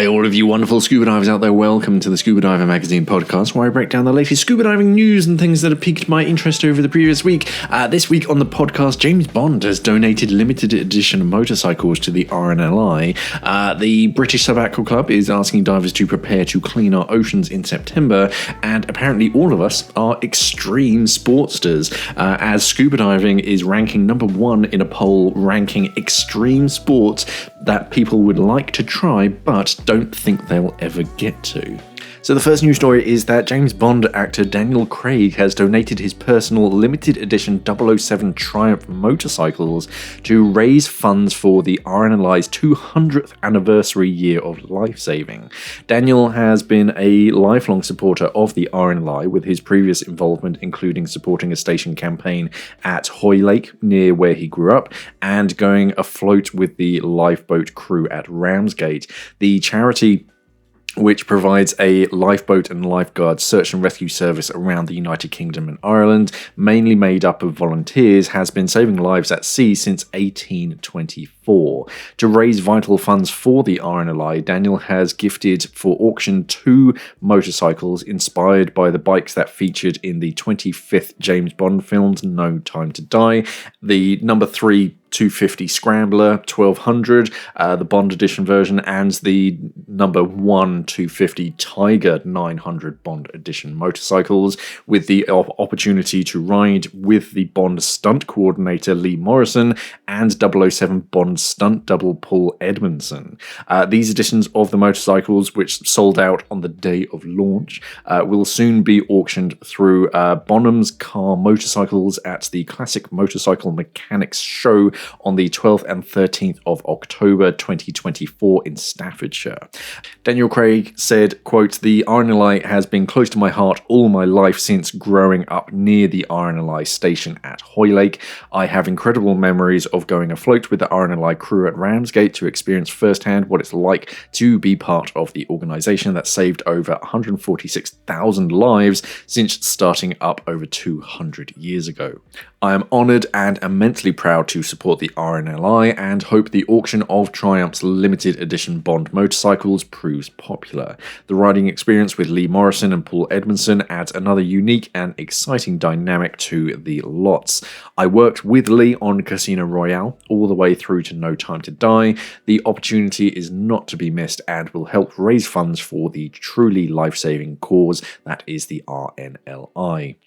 Hi, all of you wonderful scuba divers out there. Welcome to the Scuba Diver Magazine podcast, where I break down the latest scuba diving news and things that have piqued my interest over the previous week. This week on the podcast, James Bond has donated limited edition motorcycles to the RNLI. The British Subaquatic Club is asking divers to prepare to clean our oceans in September, and apparently all of us are extreme sportsters, as scuba diving is ranking number one in a poll ranking extreme sports that people would like to try but don't think they'll ever get to. So the first news story is that James Bond actor Daniel Craig has donated his personal limited edition 007 Triumph motorcycles to raise funds for the RNLI's 200th anniversary year of lifesaving. Daniel has been a lifelong supporter of the RNLI, with his previous involvement including supporting a station campaign at Hoylake, near where he grew up, and going afloat with the lifeboat crew at Ramsgate. The charity, which provides a lifeboat and lifeguard search and rescue service around the United Kingdom and Ireland, mainly made up of volunteers, has been saving lives at sea since 1824. To raise vital funds for the RNLI, Daniel has gifted for auction 2 motorcycles inspired by the bikes that featured in the 25th James Bond films No Time to Die, the number 3 250 Scrambler 1200, the Bond Edition version, and the number 1 250 Tiger 900 Bond Edition motorcycles, with the opportunity to ride with the Bond stunt coordinator Lee Morrison and 007 Bond stunt double Paul Edmondson. These editions of the motorcycles, which sold out on the day of launch, will soon be auctioned through Bonham's Car Motorcycles at the Classic Motorcycle Mechanics Show on the 12th and 13th of October 2024 in Staffordshire. Daniel Craig said, quote, "The RNLI has been close to my heart all my life since growing up near the RNLI station at Hoylake. I have incredible memories of going afloat with the RNLI crew at Ramsgate to experience firsthand what it's like to be part of the organisation that saved over 146,000 lives since starting up over 200 years ago. I am honoured and immensely proud to support the RNLI and hope the auction of Triumph's limited edition Bond motorcycles proves popular. The riding experience with Lee Morrison and Paul Edmondson adds another unique and exciting dynamic to the lots. I worked with Lee on Casino Royale all the way through to No Time to Die. The opportunity is not to be missed and will help raise funds for the truly life-saving cause that is the RNLI."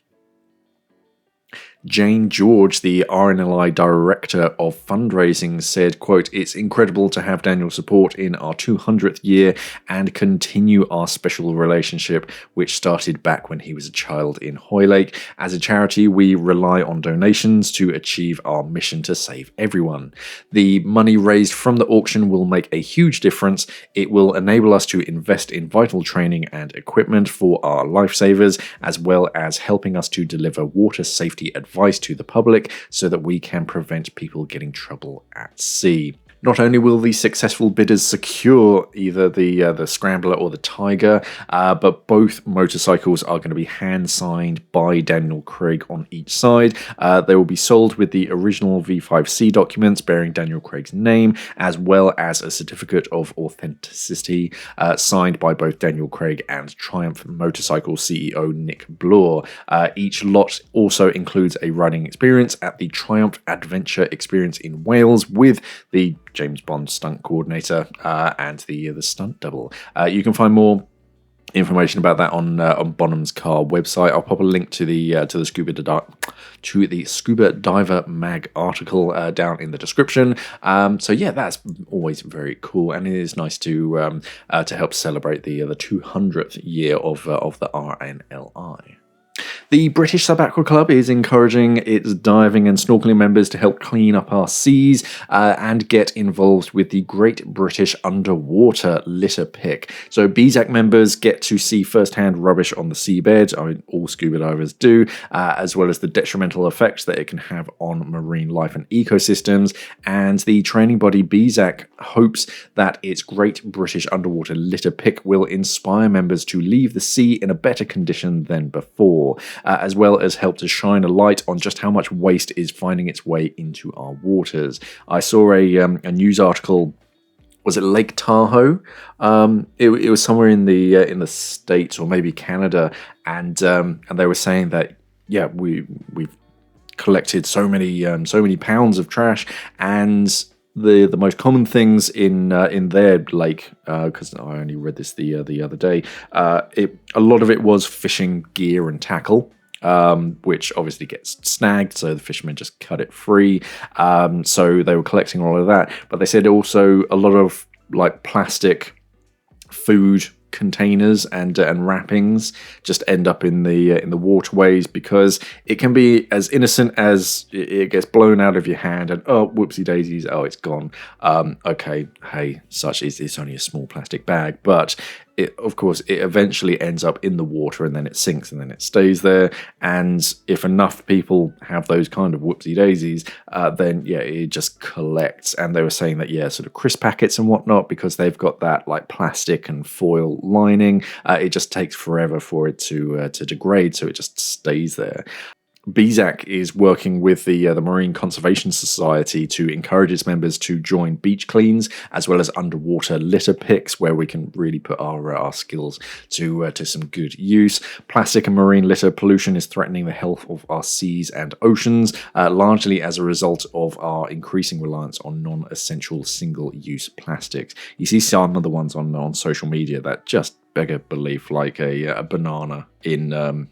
Jane George, the RNLI Director of Fundraising, said, quote, "It's incredible to have Daniel's support in our 200th year and continue our special relationship, which started back when he was a child in Hoylake. As a charity, we rely on donations to achieve our mission to save everyone. The money raised from the auction will make a huge difference. It will enable us to invest in vital training and equipment for our lifesavers, as well as helping us to deliver water safety advice to the public so that we can prevent people getting trouble at sea." Not only will the successful bidders secure either the Scrambler or the Tiger, but both motorcycles are going to be hand-signed by Daniel Craig on each side. They will be sold with the original V5C documents bearing Daniel Craig's name, as well as a certificate of authenticity signed by both Daniel Craig and Triumph Motorcycle CEO Nick Bloor. Each lot also includes a riding experience at the Triumph Adventure Experience in Wales with the James Bond stunt coordinator and the stunt double. You can find more information about that on Bonham's Car website. I'll pop a link to the Scuba Diver Mag article down in the description. So yeah, that's always very cool, and it is nice to help celebrate the 200th year of the RNLI. The British Subaquatic Club is encouraging its diving and snorkeling members to help clean up our seas and get involved with the Great British Underwater Litter Pick. So BZAC members get to see first-hand rubbish on the seabed, I mean, all scuba divers do, as well as the detrimental effects that it can have on marine life and ecosystems. And the training body BZAC hopes that its Great British Underwater Litter Pick will inspire members to leave the sea in a better condition than before, as well as help to shine a light on just how much waste is finding its way into our waters. I saw a news article was it Lake Tahoe? It was somewhere in the States or maybe Canada, and they were saying that we've collected so many pounds of trash, and the most common things in their lake, because I only read this the other day, a lot of it was fishing gear and tackle. Which obviously gets snagged, so the fishermen just cut it free. So they were collecting all of that, but they said also a lot of like plastic food containers and wrappings just end up in the waterways, because it can be as innocent as it gets blown out of your hand and oh, whoopsie daisies, oh, it's gone. Okay, hey, it's only a small plastic bag, but of course it eventually ends up in the water, and then it sinks, and then it stays there. And if enough people have those kind of whoopsie daisies, then it just collects. And they were saying that sort of crisp packets and whatnot, because they've got that like plastic and foil lining, it just takes forever for it to degrade, so it just stays there. BZAC is working with the Marine Conservation Society to encourage its members to join beach cleans as well as underwater litter picks, where we can really put our skills to some good use. Plastic and marine litter pollution is threatening the health of our seas and oceans, largely as a result of our increasing reliance on non-essential single-use plastics. You see some of the ones on social media that just beggar belief, like a banana in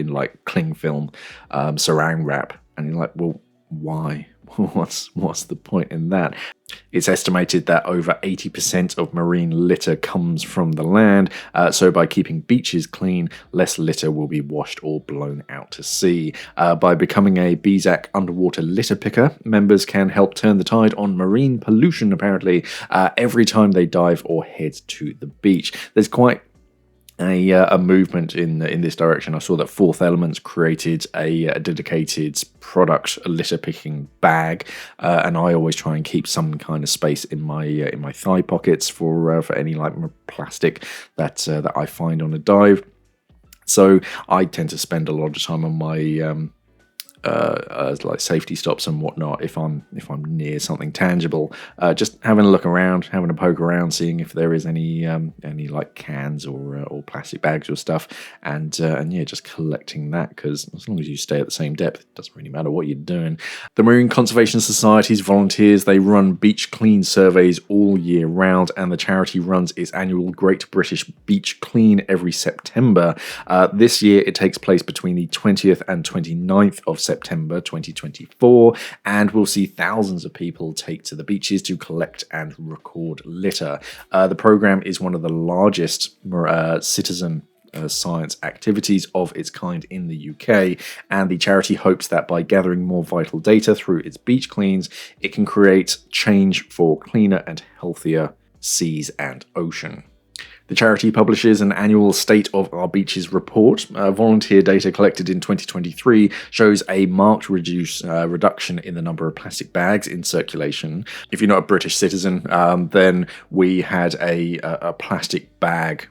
like cling film, saran wrap, and you're like, well, why? What's the point in that? It's estimated that over 80% of marine litter comes from the land, so by keeping beaches clean, less litter will be washed or blown out to sea. By becoming a BZAC underwater litter picker, members can help turn the tide on marine pollution, apparently, every time they dive or head to the beach. There's quite a movement in this direction. I saw that Fourth Elements created a dedicated product, a litter picking bag, and I always try and keep some kind of space in my thigh pockets for any like plastic that I find on a dive. So I tend to spend a lot of time on my like safety stops and whatnot if I'm near something tangible, just having a look around, having a poke around, seeing if there is any like cans or plastic bags or stuff, and just collecting that, because as long as you stay at the same depth, it doesn't really matter what you're doing. The Marine Conservation Society's volunteers, they run beach clean surveys all year round, and the charity runs its annual Great British Beach Clean every September. This year it takes place between the 20th and 29th of September 2024, and we'll see thousands of people take to the beaches to collect and record litter. The program is one of the largest citizen science activities of its kind in the UK, and the charity hopes that by gathering more vital data through its beach cleans, it can create change for cleaner and healthier seas and ocean. The charity publishes an annual State of Our Beaches report. Volunteer data collected in 2023 shows a marked reduction in the number of plastic bags in circulation. If you're not a British citizen, then we had a plastic bag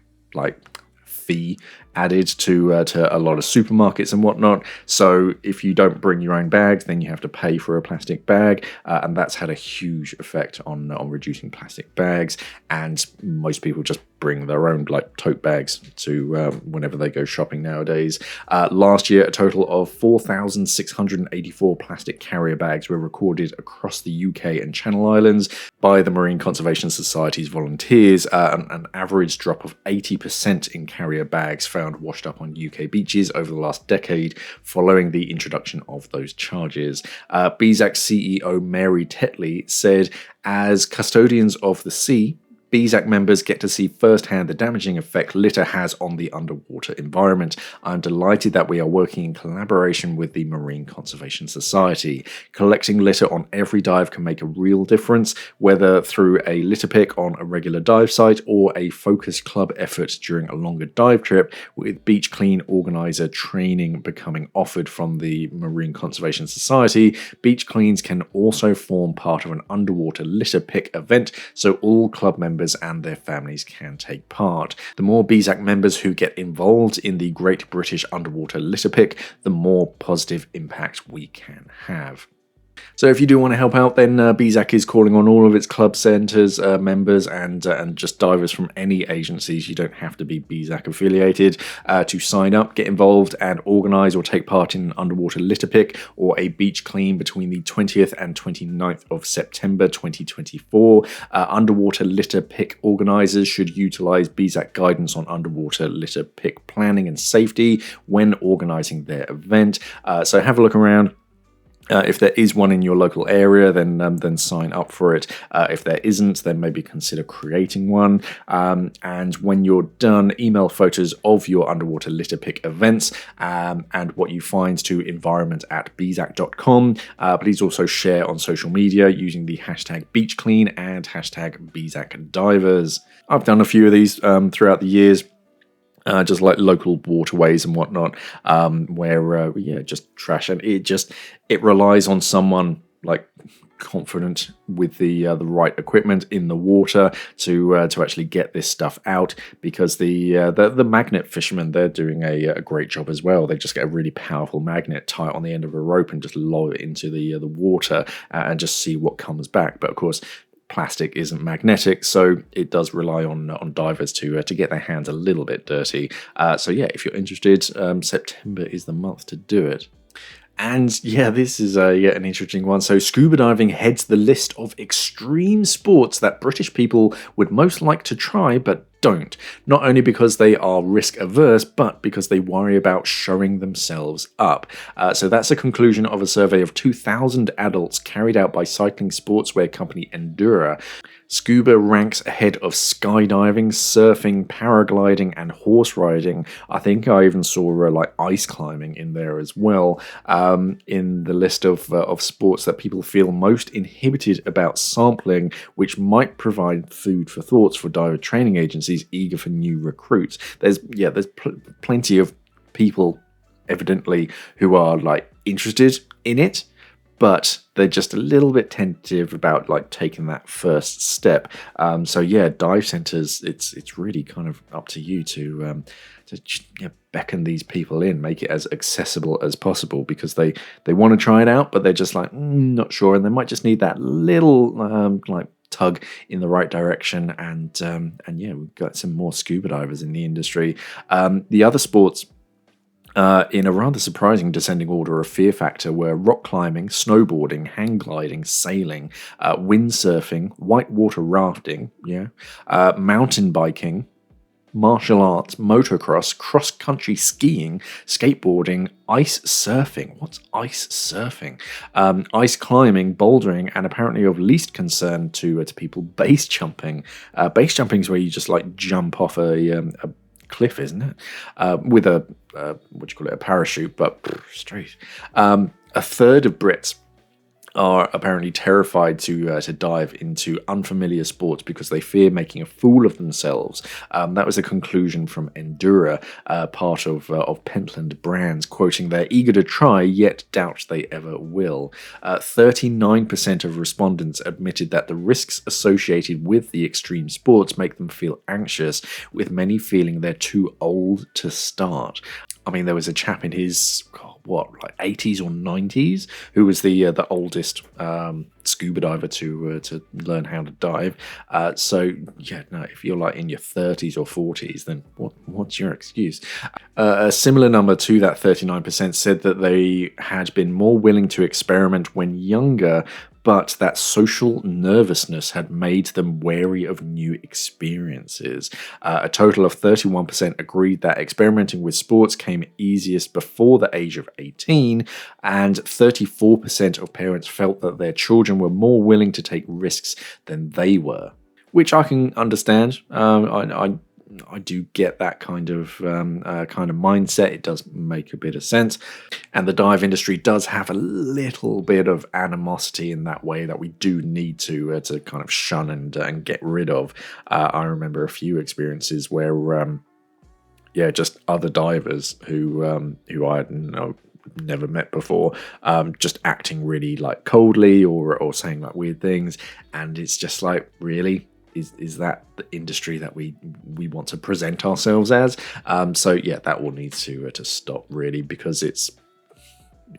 fee added to a lot of supermarkets and whatnot. So if you don't bring your own bags, then you have to pay for a plastic bag, and that's had a huge effect on reducing plastic bags. And most people just bring their own tote bags to whenever they go shopping nowadays. Last year, a total of 4,684 plastic carrier bags were recorded across the UK and Channel Islands by the Marine Conservation Society's volunteers, an average drop of 80% in carrier bags found washed up on UK beaches over the last decade following the introduction of those charges. BZAC CEO Mary Tetley said, "As custodians of the sea, BZAC members get to see firsthand the damaging effect litter has on the underwater environment. I'm delighted that we are working in collaboration with the Marine Conservation Society. Collecting litter on every dive can make a real difference, whether through a litter pick on a regular dive site or a focused club effort during a longer dive trip, with beach clean organizer training becoming offered from the Marine Conservation Society. Beach cleans can also form part of an underwater litter pick event, so all club members and their families can take part. The more BZAC members who get involved in the Great British Underwater Litter Pick, the more positive impact we can have." So if you do want to help out, then BZAC is calling on all of its club centres, members, and just divers from any agencies. You don't have to be BZAC affiliated to sign up, get involved, and organise or take part in an underwater litter pick or a beach clean between the 20th and 29th of September 2024. Underwater litter pick organisers should utilise BZAC guidance on underwater litter pick planning and safety when organising their event. So have a look around. If there is one in your local area, then sign up for it. If there isn't, then maybe consider creating one. And when you're done, email photos of your underwater litter pick events and what you find to environment@bzac.com. Please also share on social media using the hashtag BeachClean and hashtag BZACDivers. I've done a few of these throughout the years. Just like local waterways and whatnot, where just trash, and it relies on someone like confident with the right equipment in the water to actually get this stuff out, because the magnet fishermen, they're doing a great job as well. They just get a really powerful magnet, tie it on the end of a rope, and just lower it into the water and just see what comes back. But of course, plastic isn't magnetic, so it does rely on divers to get their hands a little bit dirty. So yeah, if you're interested, September is the month to do it. And yeah, this is an interesting one. So scuba diving heads the list of extreme sports that British people would most like to try but don't. Not only because they are risk averse, but because they worry about showing themselves up. So that's a conclusion of a survey of 2,000 adults carried out by cycling sportswear company Endura. Scuba ranks ahead of skydiving, surfing, paragliding, and horse riding. I think I even saw like ice climbing in there as well, in the list of sports that people feel most inhibited about sampling, which might provide food for thoughts for diver training agencies eager for new recruits. There's plenty of people evidently who are like interested in it, but they're just a little bit tentative about like taking that first step. So yeah, dive centers, it's really kind of up to you to beckon these people in, make it as accessible as possible, because they want to try it out, but they're just like not sure, and they might just need that little like tug in the right direction. And yeah, we've got some more scuba divers in the industry. The other sports, in a rather surprising descending order of fear factor, were rock climbing, snowboarding, hang gliding, sailing, windsurfing, whitewater rafting, mountain biking, martial arts, motocross, cross-country skiing, skateboarding, ice surfing. What's ice surfing? Ice climbing, bouldering, and apparently of least concern to people, base jumping. Base jumping is where you just like jump off a cliff, isn't it? With a a parachute, but straight. A third of Brits are apparently terrified to dive into unfamiliar sports because they fear making a fool of themselves. That was a conclusion from Endura, part of Pentland Brands, quoting, "They're eager to try, yet doubt they ever will." 39% of respondents admitted that the risks associated with the extreme sports make them feel anxious, with many feeling they're too old to start. I mean, there was a chap in his, like 80s or 90s, who was the oldest scuba diver to learn how to dive. So yeah, no, if you're like in your 30s or 40s, then what's your excuse? A similar number to that 39% said that they had been more willing to experiment when younger, but that social nervousness had made them wary of new experiences. A total of 31% agreed that experimenting with sports came easiest before the age of 18, and 34% of parents felt that their children were more willing to take risks than they were, which I can understand. I do get that kind of mindset. It does make a bit of sense, and the dive industry does have a little bit of animosity in that way that we do need to kind of shun and get rid of. I remember a few experiences where just other divers who I had never met before, just acting really like coldly or saying like weird things, and it's just like, really? Is that the industry that we want to present ourselves as? So yeah, that all needs to stop, really, because it's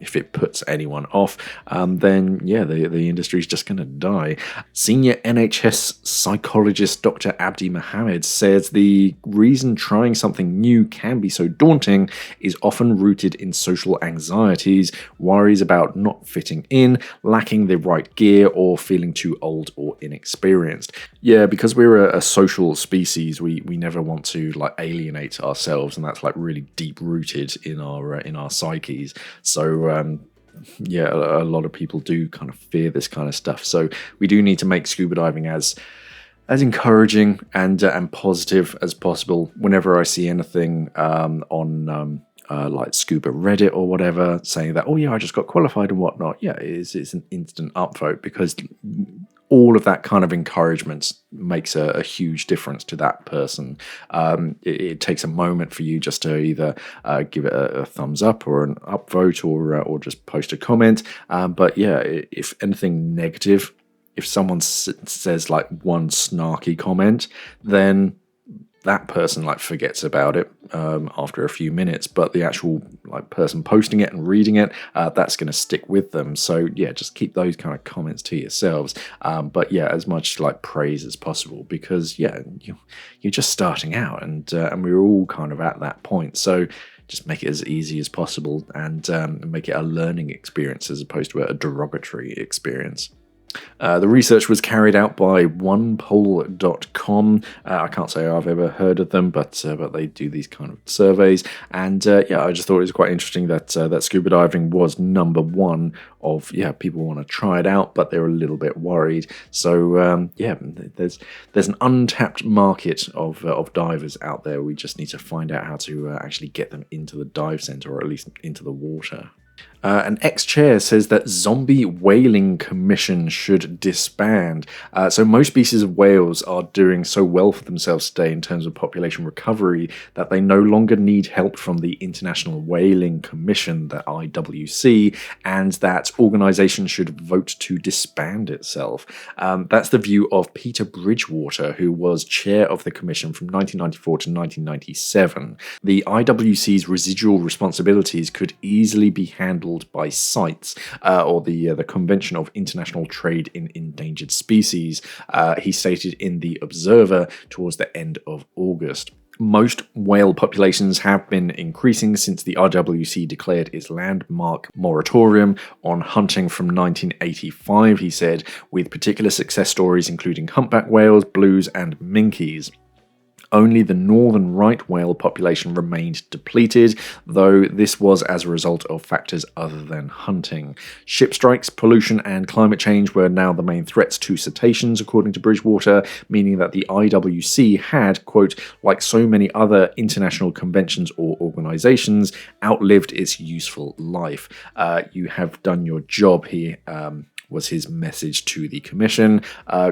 if it puts anyone off, then yeah, the industry is just going to die. Senior NHS psychologist Dr. Abdi Mohammed says the reason trying something new can be so daunting is often rooted in social anxieties, worries about not fitting in, lacking the right gear, or feeling too old or inexperienced. Yeah, because we're a social species, we never want to like alienate ourselves, and that's like really deep rooted in our psyches. So yeah, a lot of people do kind of fear this kind of stuff. So we do need to make scuba diving as encouraging and positive as possible. Whenever I see anything on like Scuba Reddit or whatever saying that, oh yeah, I just got qualified and whatnot, yeah, it's an instant upvote, because all of that kind of encouragement makes a huge difference to that person. It takes a moment for you just to either give it a thumbs up or an upvote, or just post a comment. But yeah, if anything negative, if someone says like one snarky comment, then that person like forgets about it after a few minutes, but the actual like person posting it and reading it, that's going to stick with them. So yeah, just keep those kind of comments to yourselves. But yeah, as much like praise as possible, because yeah, you're just starting out, and we're all kind of at that point. So just make it as easy as possible, and make it a learning experience as opposed to a derogatory experience. The research was carried out by onepoll.com. I can't say I've ever heard of them, but they do these kind of surveys. And yeah, I just thought it was quite interesting that scuba diving was number one of, yeah, people want to try it out, but they're a little bit worried. So yeah, there's an untapped market of divers out there. We just need to find out how to actually get them into the dive center, or at least into the water. An ex-chair says that zombie whaling commission should disband. So most species of whales are doing so well for themselves today in terms of population recovery that they no longer need help from the International Whaling Commission, the IWC, and that organisation should vote to disband itself. That's the view of Peter Bridgewater, who was chair of the commission from 1994 to 1997. The IWC's residual responsibilities could easily be handled by CITES, or the Convention of International Trade in Endangered Species, he stated in The Observer towards the end of August. Most whale populations have been increasing since the IWC declared its landmark moratorium on hunting from 1985, he said, with particular success stories including humpback whales, blues, and minkies. Only the northern right whale population remained depleted, though this was as a result of factors other than hunting. Ship strikes, pollution, and climate change were now the main threats to cetaceans, according to Bridgewater, meaning that the IWC had, quote, like so many other international conventions or organizations, outlived its useful life. You have done your job here, was his message to the commission,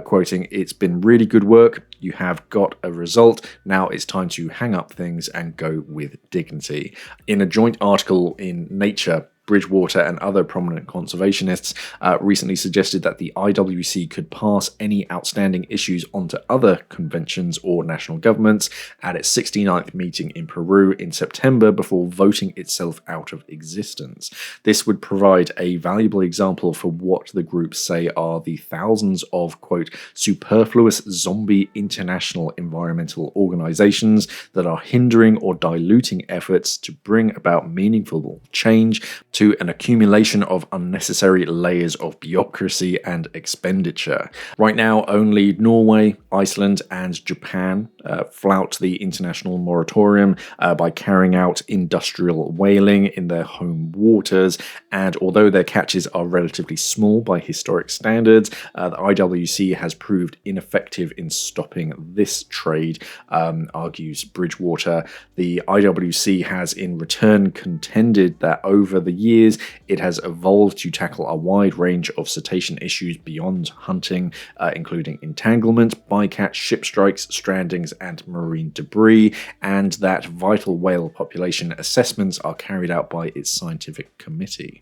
quoting, "It's been really good work. You have got a result. Now it's time to hang up things and go with dignity." In a joint article in Nature, Bridgewater and other prominent conservationists recently suggested that the IWC could pass any outstanding issues onto other conventions or national governments at its 69th meeting in Peru in September before voting itself out of existence. This would provide a valuable example for what the groups say are the thousands of, quote, superfluous zombie international environmental organizations that are hindering or diluting efforts to bring about meaningful change to an accumulation of unnecessary layers of bureaucracy and expenditure. Right now, only Norway, Iceland, and Japan flout the international moratorium by carrying out industrial whaling in their home waters, and although their catches are relatively small by historic standards, the IWC has proved ineffective in stopping this trade, argues Bridgewater. The IWC has in return contended that over the years, it has evolved to tackle a wide range of cetacean issues beyond hunting, including entanglement, bycatch, ship strikes, strandings, and marine debris, and that vital whale population assessments are carried out by its scientific committee.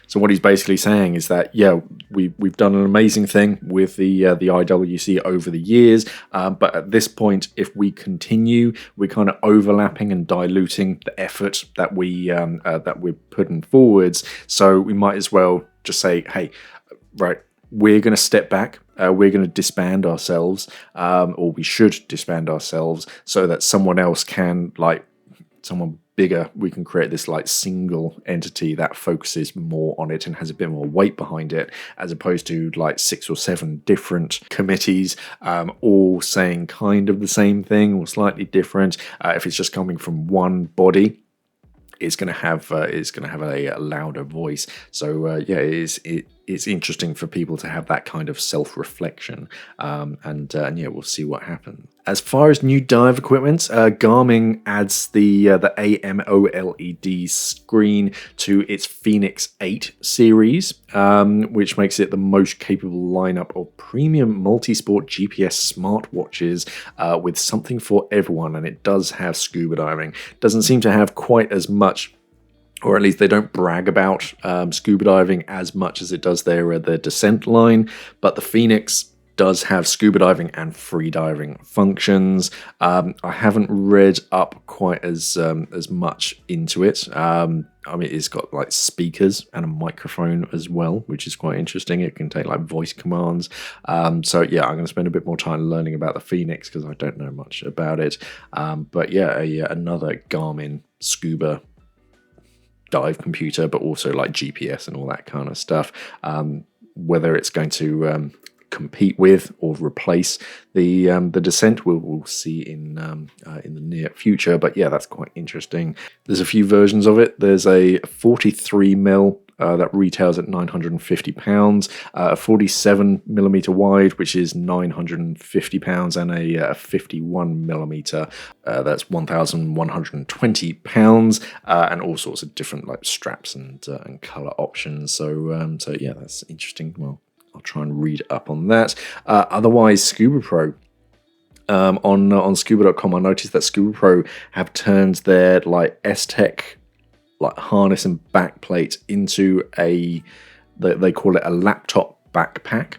So what he's basically saying is that, yeah, we've done an amazing thing with the IWC over the years, but at this point, if we continue, we're kind of overlapping and diluting the effort that we're putting forwards. So we might as well just say, hey, right, we're going to step back. We're going to disband ourselves, or we should disband ourselves, so that someone else can, like, someone bigger, we can create this like single entity that focuses more on it and has a bit more weight behind it, as opposed to like 6 or 7 different committees all saying kind of the same thing or slightly different. If it's just coming from one body, it's going to have a louder voice. So yeah, it's interesting for people to have that kind of self-reflection, and yeah, we'll see what happens. As far as new dive equipment, Garmin adds the AMOLED screen to its Fenix 8 series, which makes it the most capable lineup of premium multi-sport GPS smartwatches with something for everyone, and it does have scuba diving. Doesn't seem to have quite as much, or at least they don't brag about scuba diving as much as it does their descent line, but the Fenix does have scuba diving and free diving functions. I haven't read up quite as much into it. I mean, it's got like speakers and a microphone as well, which is quite interesting. It can take like voice commands. So yeah, I'm going to spend a bit more time learning about the Fenix because I don't know much about it. But yeah, another Garmin scuba dive computer, but also like GPS and all that kind of stuff. Whether it's going to compete with or replace the descent, we'll see in the near future. But yeah, that's quite interesting. There's a few versions of it. There's a 43mm that retails at £950, a 47mm wide, which is £950, and a 51mm that's £1,120, and all sorts of different like straps and color options. So yeah, that's interesting. Well, I'll try and read up on that. Otherwise, Scuba Pro. On scuba.com, I noticed that Scuba Pro have turned their like S-Tech like harness and backplate into they call it a laptop backpack,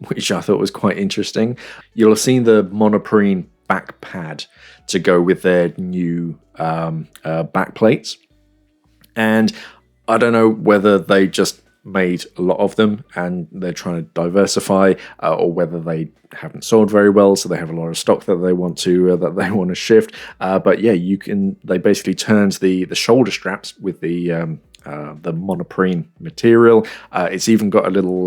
which I thought was quite interesting. You'll have seen the monoprene back pad to go with their new backplates, and I don't know whether they just made a lot of them and they're trying to diversify, or whether they haven't sold very well, so they have a lot of stock that they want to shift. But yeah, they basically turned the shoulder straps with the monoprene material. It's even got a little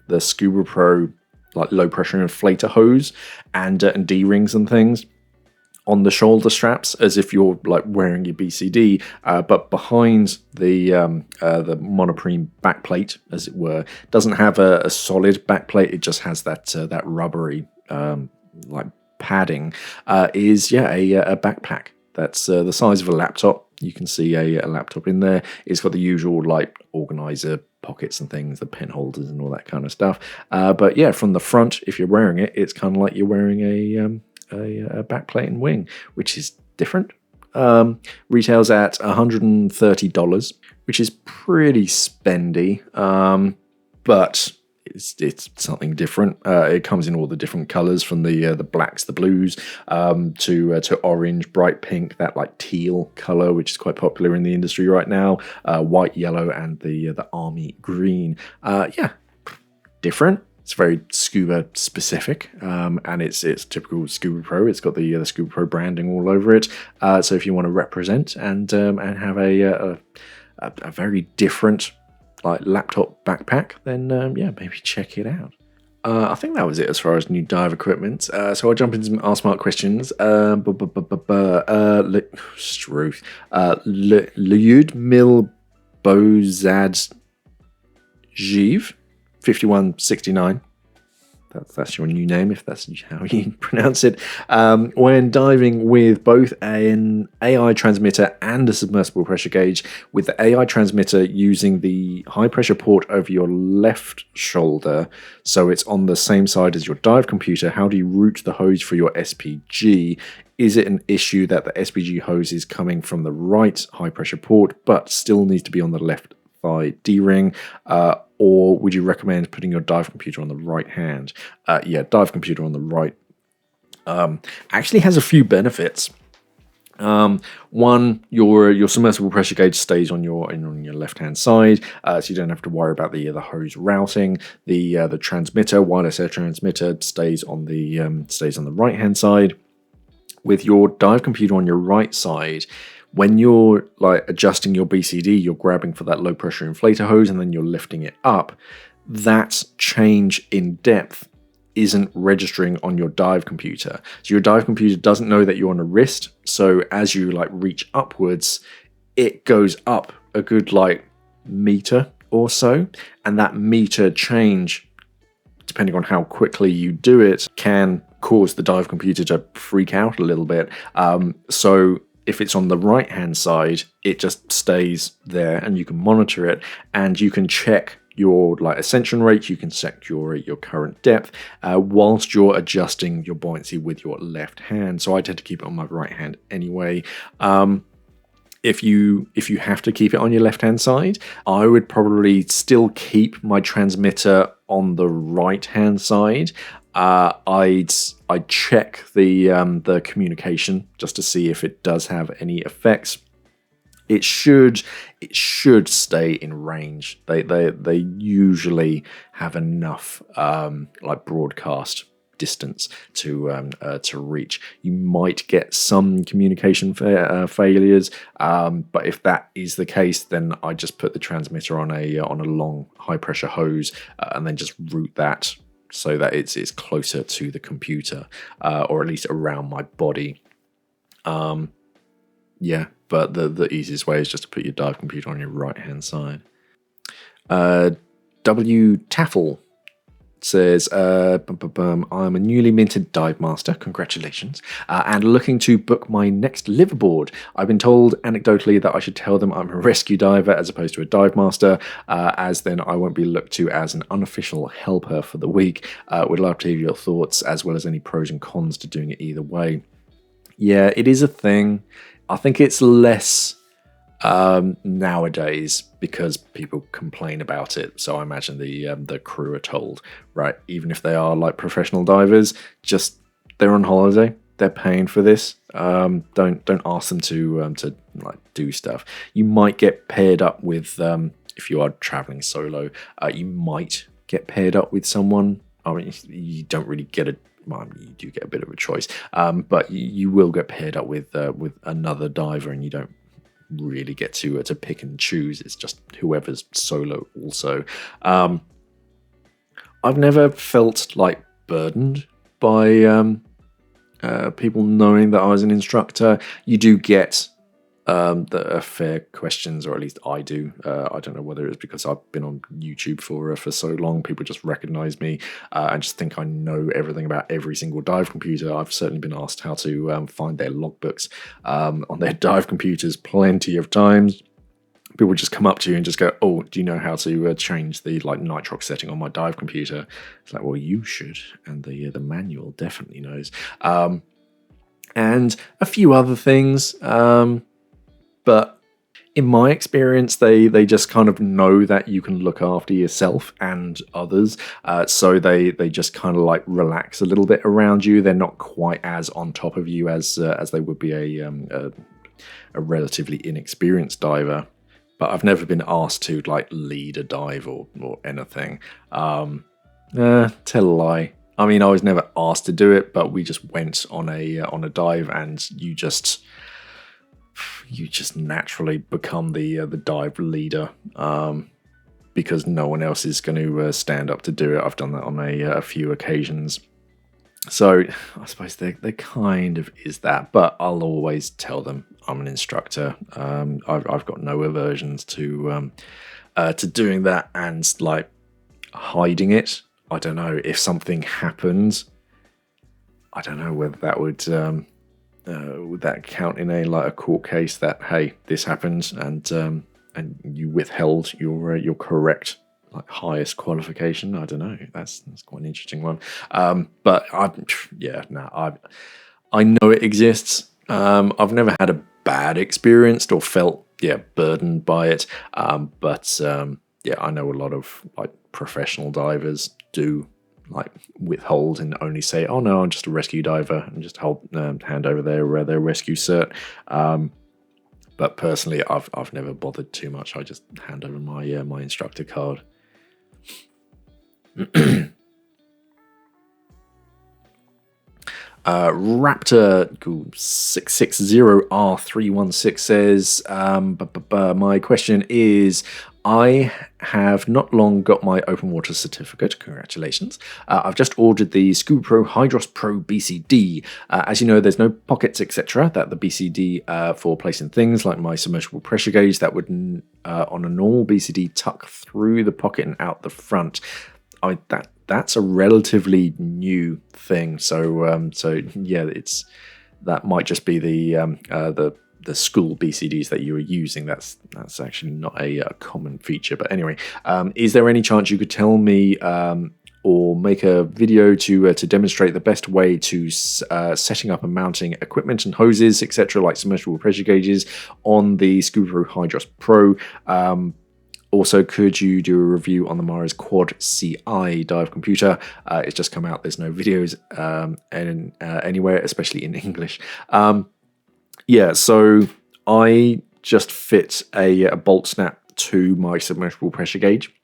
the Scuba Pro like low pressure inflator hose and D-rings and things on the shoulder straps, as if you're like wearing your BCD, but behind the monoprene backplate, as it were, doesn't have a solid backplate. It just has that rubbery like padding. Is a backpack that's the size of a laptop. You can see a laptop in there. It's got the usual like organizer pockets and things, the pen holders and all that kind of stuff. But yeah, from the front, if you're wearing it, it's kind of like you're wearing a backplate and wing, which is different. Retails at $130, which is pretty spendy, but it's something different. It comes in all the different colors, from the blacks, the blues, to orange, bright pink, that like teal color, which is quite popular in the industry right now, white, yellow, and the army green. Yeah, different. It's very scuba specific, and it's typical Scuba Pro. It's got the Scuba Pro branding all over it. So if you want to represent and have a very different like laptop backpack, then yeah, maybe check it out. I think that was it as far as new dive equipment. So I'll jump into some Smart questions. Struth. Lyudmil Bozadjiv, 5169. That's your new name, if that's how you pronounce it. When diving with both an AI transmitter and a submersible pressure gauge, with the AI transmitter using the high pressure port over your left shoulder, so it's on the same side as your dive computer, how do you route the hose for your SPG? Is it an issue that the SPG hose is coming from the right high pressure port, but still needs to be on the left thigh D-ring, or would you recommend putting your dive computer on the right hand? Dive computer on the right actually has a few benefits. One, your submersible pressure gauge stays on your left hand side, so you don't have to worry about the hose routing. The transmitter, wireless air transmitter, stays on the right hand side. With your dive computer on your right side, when you're like adjusting your BCD, you're grabbing for that low pressure inflator hose and then you're lifting it up. That change in depth isn't registering on your dive computer. So your dive computer doesn't know that you're on a wrist. So as you like reach upwards, it goes up a good like meter or so. And that meter change, depending on how quickly you do it, can cause the dive computer to freak out a little bit. So if it's on the right hand side, it just stays there and you can monitor it and you can check your like ascension rate, you can set your current depth whilst you're adjusting your buoyancy with your left hand. So I tend to keep it on my right hand anyway. If you have to keep it on your left hand side, I would probably still keep my transmitter on the right hand side. I'd check the communication just to see if it does have any effects. It should stay in range. They usually have enough like broadcast distance to reach. You might get some communication failures, but if that is the case, then I just put the transmitter on a long high pressure hose and then just route that so that it's closer to the computer or at least around my body. But the easiest way is just to put your dive computer on your right hand side. W. Taffel says, I'm a newly minted Divemaster, congratulations, and looking to book my next liveaboard. I've been told anecdotally that I should tell them I'm a rescue diver as opposed to a Divemaster, as then I won't be looked to as an unofficial helper for the week. Would love to hear your thoughts as well as any pros and cons to doing it either way. Yeah, it is a thing. I think it's less nowadays because people complain about it. So I imagine the crew are told, right, even if they are like professional divers, just they're on holiday, they're paying for this. Don't ask them to like do stuff. You might get paired up with if you are traveling solo. You might get paired up with someone. I mean, you don't really get a. Well, you do get a bit of a choice, but you will get paired up with another diver, and you don't really get to pick and choose. It's just whoever's solo. Also, I've never felt like burdened by people knowing that I was an instructor. You do get the fair questions, or at least I do. I don't know whether it's because I've been on YouTube for so long. People just recognize me and just think I know everything about every single dive computer. I've certainly been asked how to find their logbooks on their dive computers plenty of times. People just come up to you and just go, "Oh, do you know how to change the like nitrox setting on my dive computer?" It's like, well, you should, and the manual definitely knows, and a few other things. But in my experience, they just kind of know that you can look after yourself and others. So they just kind of like relax a little bit around you. They're not quite as on top of you as they would be a relatively inexperienced diver. But I've never been asked to like lead a dive or anything. Tell a lie. I mean, I was never asked to do it, but we just went on a dive, and you just naturally become the dive leader because no one else is going to stand up to do it. I've done that on a few occasions. So I suppose there kind of is that, but I'll always tell them I'm an instructor. I've got no aversions to doing that and like hiding it. I don't know if something happens. I don't know whether that would that count in a court case that, hey, this happened and you withheld your correct like highest qualification. I don't know. That's quite an interesting one. But I know it exists. I've never had a bad experience or felt burdened by it. But I know a lot of like professional divers do like withhold and only say, "Oh no, I'm just a rescue diver," and just hand over their rescue cert. But personally, I've never bothered too much. I just hand over my instructor card. Raptor 660R316 says, my question is, I have not long got my open water certificate. Congratulations. I've just ordered the SCUBA Pro Hydros Pro BCD. As you know, there's no pockets, etc. that the BCD for placing things like my submersible pressure gauge that would on a normal BCD tuck through the pocket and out the front. That's a relatively new thing. So it's that might just be the school BCDs that you were using. That's actually not a common feature. But anyway, is there any chance you could tell me or make a video to demonstrate the best way to setting up and mounting equipment and hoses, etc., like submersible pressure gauges on the SCUBA Pro Hydros Pro? Also, could you do a review on the Mara's Quad CI dive computer? It's just come out. There's no videos anywhere, especially in English. So I just fit a bolt snap to my submersible pressure gauge.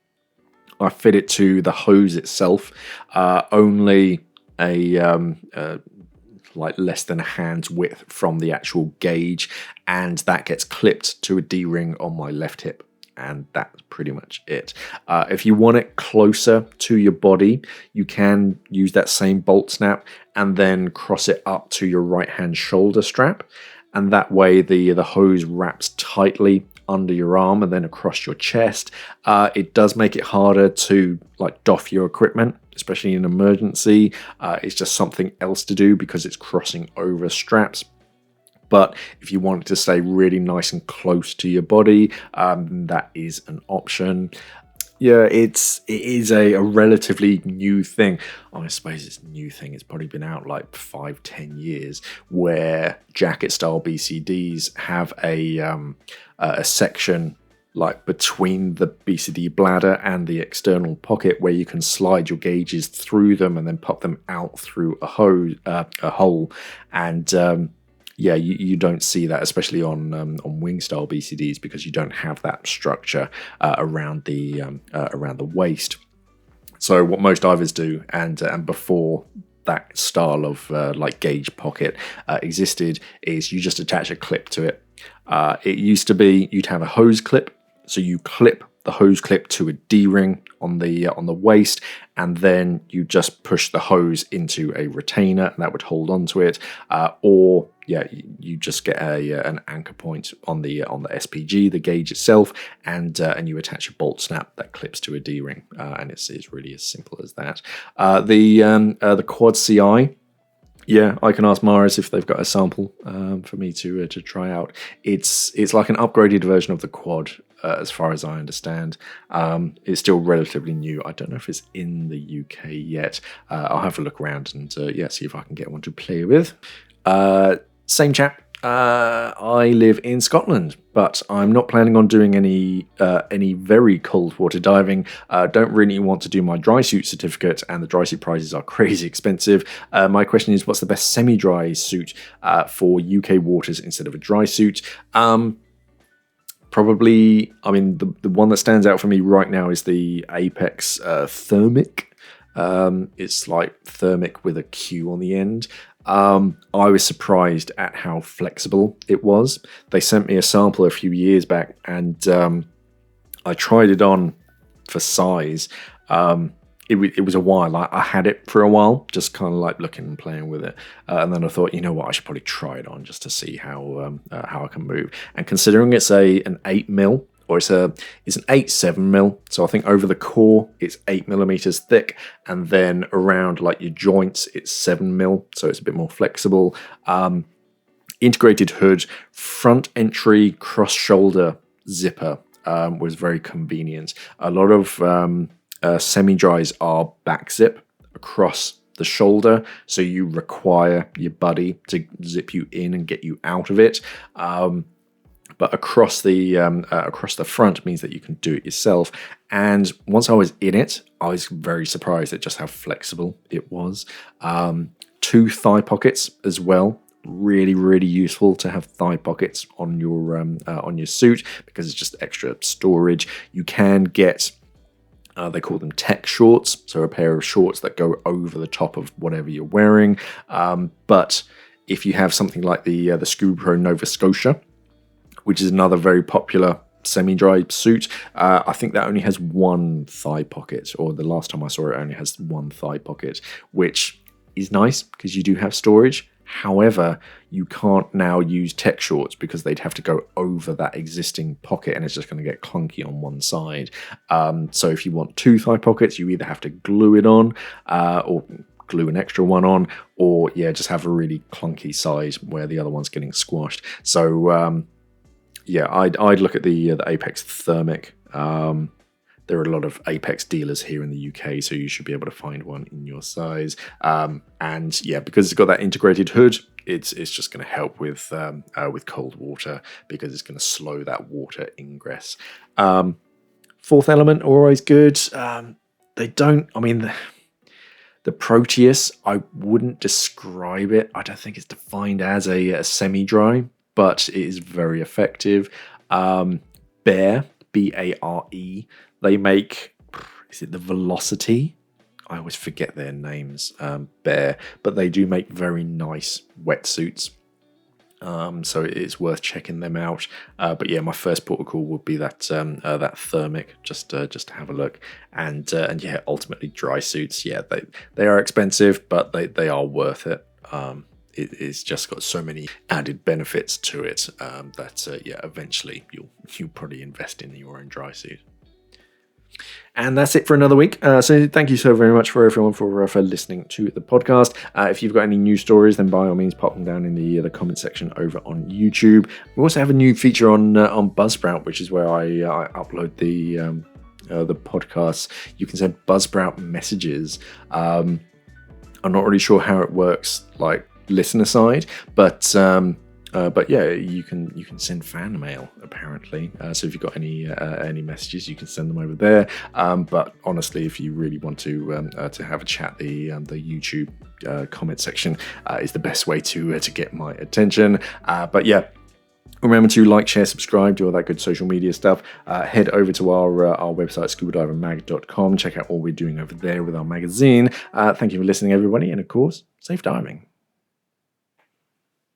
I fit it to the hose itself, only like less than a hand's width from the actual gauge, and that gets clipped to a D-ring on my left hip. And that's pretty much it. If you want it closer to your body, you can use that same bolt snap and then cross it up to your right hand shoulder strap. And that way the hose wraps tightly under your arm and then across your chest. It does make it harder to like doff your equipment, especially in an emergency. It's just something else to do because it's crossing over straps. But if you want it to stay really nice and close to your body, that is an option. Yeah, it is a relatively new thing. I suppose it's a new thing. It's probably been out like 5-10 years, where jacket-style BCDs have a section like between the BCD bladder and the external pocket where you can slide your gauges through them and then pop them out through a hole. And you don't see that, especially on wing style BCDs, because you don't have that structure around the waist. So what most divers do, and before that style of like gauge pocket existed, is you just attach a clip to it. It used to be you'd have a hose clip, so you clip the hose clip to a D-ring on the waist, and then you just push the hose into a retainer and that would hold onto it, or you just get an anchor point on the SPG, the gauge itself, and you attach a bolt snap that clips to a D-ring, and it's really as simple as that. The Quad CI. Yeah, I can ask Maris if they've got a sample for me to try out. It's like an upgraded version of the Quad, as far as I understand. It's still relatively new. I don't know if it's in the UK yet. I'll have a look around and see if I can get one to play with. Same chap. I live in Scotland, but I'm not planning on doing any very cold water diving. Don't really want to do my dry suit certificate, and the dry suit prices are crazy expensive. My question is, what's the best semi-dry suit for UK waters instead of a dry suit? Probably, I mean, the one that stands out for me right now is the Apex Thermic. It's like thermic with a Q on the end. I was surprised at how flexible it was. They sent me a sample a few years back, and I tried it on for size. It was a while. I had it for a while, just kind of like looking and playing with it, and then I thought, you know what, I should probably try it on just to see how I can move. And considering it's an 8mm, or it's an 8-7mm, so I think over the core it's 8mm thick, and then around like your joints it's 7mm, so it's a bit more flexible. Integrated hood, front entry, cross shoulder zipper was very convenient. A lot of semi-dries are back zip across the shoulder, so you require your buddy to zip you in and get you out of it. but across the front means that you can do it yourself. And once I was in it, I was very surprised at just how flexible it was. 2 thigh pockets as well. Really, really useful to have thigh pockets on your suit, because it's just extra storage. You can get they call them tech shorts, so a pair of shorts that go over the top of whatever you're wearing. But if you have something like the SCUBA Pro Nova Scotia, which is another very popular semi-dry suit, I think that only has 1 thigh pocket, or the last time I saw it only has 1 thigh pocket, which is nice because you do have storage. However, you can't now use tech shorts because they'd have to go over that existing pocket, and it's just going to get clunky on one side. So if you want 2 thigh pockets, you either have to glue it on or glue an extra one on, or just have a really clunky side where the other one's getting squashed. So I'd look at the Apex Thermic. There are a lot of Apex dealers here in the UK, so you should be able to find one in your size. And because it's got that integrated hood, it's just going to help with cold water, because it's going to slow that water ingress. Fourth Element, always good. The Proteus, I wouldn't describe it. I don't think it's defined as a semi-dry, but it is very effective. Bare, B-A-R-E. They make, is it the Velocity? I always forget their names, Bare, but they do make very nice wetsuits. So it's worth checking them out. But my first port of call would be that Thermic, just to have a look. And ultimately dry suits. They are expensive, but they are worth it. It's just got so many added benefits to it that eventually you'll probably invest in your own dry suit. And that's it for another week. So thank you so very much for everyone for listening to the podcast. If you've got any news stories, then by all means pop them down in the comment section over on YouTube. We also have a new feature on Buzzsprout, which is where I upload the podcasts. You can send Buzzsprout messages. I'm not really sure how it works, like listener side, but you can send fan mail apparently. So if you've got any messages, you can send them over there. But honestly, if you really want to have a chat, the YouTube comment section is the best way to get my attention. Remember to like, share, subscribe, do all that good social media stuff. Head over to our website, scubadivermag.com. Check out all we're doing over there with our magazine. Thank you for listening, everybody, and of course, safe diving.